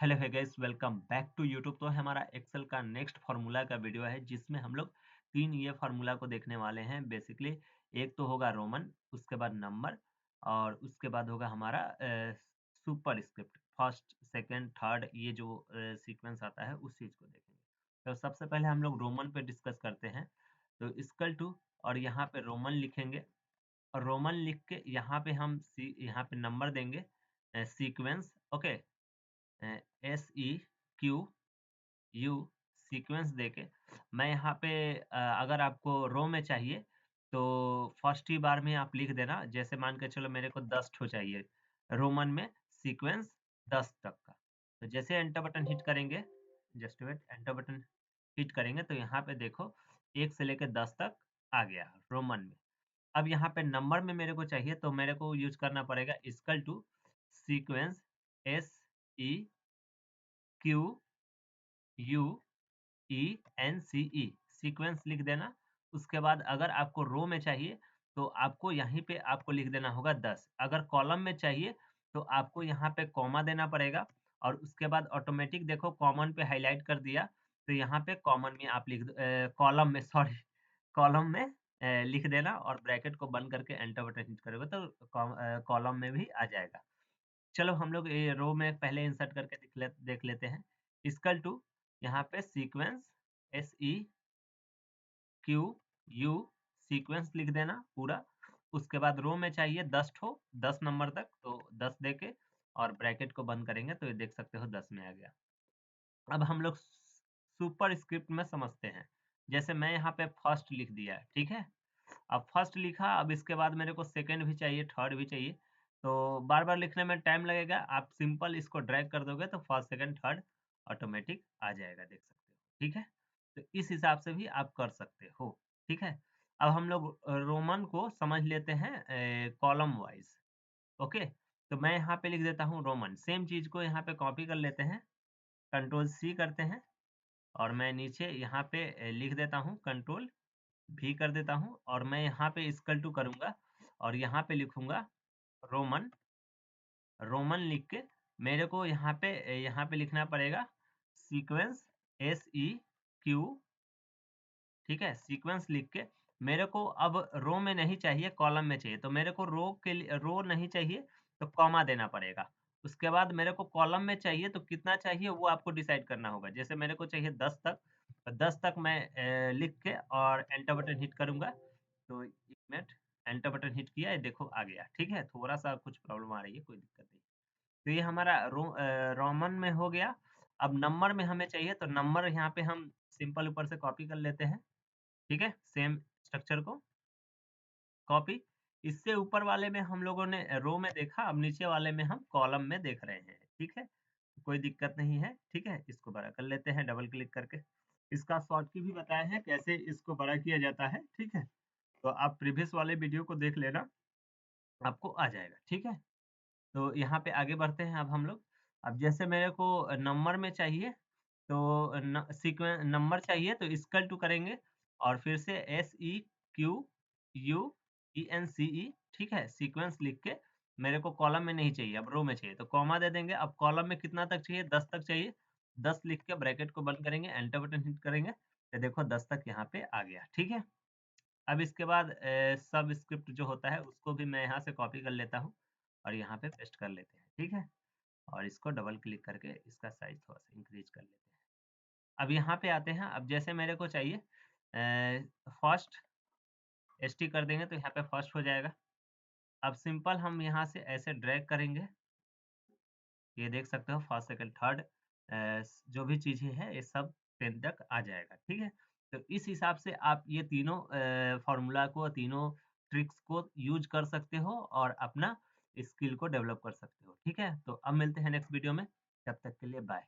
Hello hi guys, welcome back to YouTube. तो हमारा Excel का नेक्स्ट फार्मूला का वीडियो है जिसमें हम लोग 3 ये फार्मूला को देखने वाले हैं। बेसिकली एक तो होगा रोमन, उसके बाद नंबर और उसके बाद होगा हमारा super script. First second third ये जो सीक्वेंस आता है उस चीज़ को देखेंगे। तो सबसे पहले हम लोग रोमन पे डिस्कस करते हैं। तो इक्वल टू और यहाँ पे रोमन लिखेंगे और रोमन लिख के यहाँ पे हम यहाँ पे नंबर देंगे, sequence. Okay, S E Q you sequence देके मैं यहाँ पे अगर आपको रो में चाहिए तो फर्स्ट ही बार में आप लिख देना। जैसे मान के चलो मेरे को 10 ठो चाहिए रोमन में, सीक्वेंस 10 तक का। तो जैसे एंटर बटन हिट करेंगे, just wait, enter button hit करेंगे तो यहाँ पे देखो 1 से लेकर 10 तक आ गया रोमन में। अब यहाँ पे नंबर में मेरे को चाहिए तो मेरे को यूज करना पड़ेगा equal to sequence S E Q U E N C E, sequence लिख देना। उसके बाद अगर आपको रो में चाहिए तो आपको यहीं पे आपको लिख देना होगा 10। अगर कॉलम में चाहिए तो आपको यहाँ पे कॉमा देना पड़ेगा और उसके बाद ऑटोमेटिक देखो कॉमन पे हाईलाइट कर दिया। तो यहाँ पे कॉमन में आप कॉलम में, सॉरी, कॉलम में लिख देना और ब्रैकेट को बंद करके एंटर बटन हिट करोगे तो कॉलम में भी आ जाएगा। चलो हम लोग ये रो में पहले इंसर्ट करके देख लेते हैं। इक्वल टू यहाँ पे sequence S E Q you sequence लिख देना पूरा। उसके बाद रो में चाहिए 10 ठो, 10 नंबर तक, तो 10 देके और ब्रैकेट को बंद करेंगे तो ये देख सकते हो 10 में आ गया। अब हम लोग सुपर स्क्रिप्ट में समझते हैं। जैसे मैं यहाँ पे फर्स्ट लिख दिया, ठीक है। अब फर्स्ट लिखा, अब इसके बाद मेरे को सेकंड भी चाहिए, थर्ड भी चाहिए, तो बार बार लिखने में टाइम लगेगा। आप सिंपल इसको ड्रैग कर दोगे तो फर्स्ट सेकंड थर्ड ऑटोमेटिक आ जाएगा, देख सकते हो, ठीक है। तो इस हिसाब से भी आप कर सकते हो, ठीक है। अब हम लोग रोमन को समझ लेते हैं कॉलम वाइज। ओके, तो मैं यहाँ पे लिख देता हूँ रोमन। सेम चीज को यहाँ पे कॉपी कर लेते हैं, कंट्रोल सी करते हैं और मैं नीचे यहाँ पे लिख देता हूँ, कंट्रोल भी कर देता हूँ और मैं यहाँ पे इक्वल टू करूँगा और यहाँ पे लिखूँगा रोमन। रोमन लिख के मेरे को यहाँ पे लिखना पड़ेगा सीक्वेंस एस ई क्यू, ठीक है। सीक्वेंस लिख के मेरे को अब रो में नहीं चाहिए, कॉलम में चाहिए। तो मेरे को रो के लिए, रो नहीं चाहिए तो कॉमा देना पड़ेगा। उसके बाद मेरे को कॉलम में चाहिए तो कितना चाहिए वो आपको डिसाइड करना होगा। जैसे मेरे को चाहिए 10 तक, तो 10 तक मैं लिख के और एंटर बटन हिट करूंगा। तो 1 मिनट, एंटर बटन हिट किया, ये देखो आ गया, ठीक है। थोड़ा सा कुछ प्रॉब्लम आ रही है, कोई दिक्कत नहीं। तो ये हमारा रोमन में हो गया। अब नंबर में हमें चाहिए तो नंबर यहाँ पे हम सिंपल ऊपर से कॉपी कर लेते हैं, ठीक है। सेम स्ट्रक्चर को कॉपी, इससे ऊपर वाले में हम लोगों ने रो में देखा, अब नीचे वाले में हम कॉलम में देख रहे हैं, ठीक है। कोई दिक्कत नहीं है, ठीक है। इसको बड़ा कर लेते हैं डबल क्लिक करके। इसका शॉर्ट की भी बताया है कैसे इसको बड़ा किया जाता है, ठीक है। तो आप प्रीवियस वाले वीडियो को देख लेना, आपको आ जाएगा, ठीक है। तो यहाँ पे आगे बढ़ते हैं अब हम लोग। अब जैसे मेरे को नंबर में चाहिए तो सीक्वेंस नंबर चाहिए तो इक्वल टू करेंगे और फिर से S E Q U E N C E, ठीक है। सीक्वेंस लिख के मेरे को कॉलम में नहीं चाहिए, अब रो में चाहिए तो कॉमा दे देंगे। अब कॉलम में कितना तक चाहिए, 10 तक चाहिए। 10 लिख के ब्रैकेट को बंद करेंगे, एंटर बटन हिट करेंगे तो देखो 10 तक यहाँ पे आ गया, ठीक है। अब इसके बाद सब स्क्रिप्ट जो होता है उसको भी मैं यहाँ से कॉपी कर लेता हूँ और यहाँ पे पेस्ट कर लेते हैं, ठीक है। और इसको डबल क्लिक करके इसका साइज थोड़ा सा इंक्रीज कर लेते हैं। अब यहाँ पे आते हैं। अब जैसे मेरे को चाहिए फर्स्ट, एसटी कर देंगे तो यहाँ पे फर्स्ट हो जाएगा। अब सिंपल हम यहाँ से ऐसे ड्रैग करेंगे, ये देख सकते हो फर्स्ट सेकंड थर्ड जो भी चीजें हैं ये सब 10 तक आ जाएगा, ठीक है। तो इस हिसाब से आप ये तीनों फॉर्मूला को, तीनों ट्रिक्स को यूज कर सकते हो और अपना स्किल को डेवलप कर सकते हो, ठीक है। तो अब मिलते हैं नेक्स्ट वीडियो में, तब तक के लिए बाय।